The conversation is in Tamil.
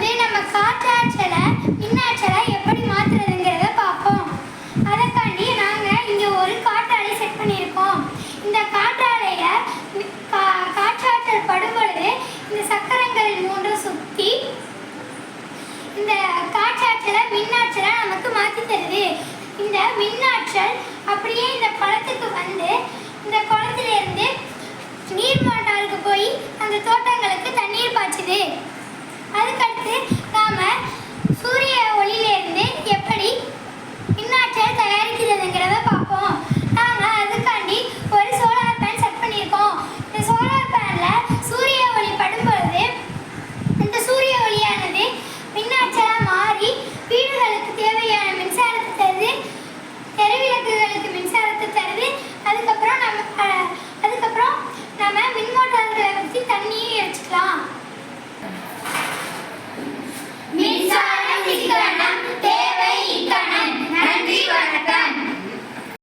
இப்போது நம்ம காற்றாற்றலை மின்னாற்றலை எப்படி மாற்றுறதுங்கிறத பார்ப்போம். அதற்காண்டி நாங்கள் இங்கே ஒரு காற்றாலை செட் பண்ணியிருக்கோம். இந்த காற்றாலையை காற்றாற்றல் படும் பொழுது இந்த சக்கரங்கள் மூன்றும் சுற்றி இந்த காற்றாற்றலை மின்னாற்றலை நமக்கு மாற்றி தருது. இந்த மின்னாற்றல் அப்படியே இந்த குளத்துக்கு வந்து இந்த குளத்திலிருந்து நீர் மோட்டாருக்கு போய் அந்த தோட்டங்களுக்கு தண்ணீர் பாய்ச்சுது. அதுக்கடுத்து நாம் சூரிய ஒளியிலிருந்து எப்படி மின்னாற்றல் தயாரிக்கிறதுங்கிறத பார்ப்போம். நாங்கள் அதுக்காண்டி ஒரு சோலார் பேன் செட் பண்ணியிருக்கோம். இந்த சோலார் பேனில் சூரிய ஒளி படும் பொழுது இந்த சூரிய ஒளியானது மின்னாற்றலாக மாறி வீடுகளுக்கு தேவையான மின்சாரத்தை தருது, தெருவிளக்குகளுக்கு மின்சாரத்தை தருது. அதுக்கப்புறம் நம்ம மின் மோட்டார்களை வச்சு தண்ணியும் இறைச்சிக்கலாம்.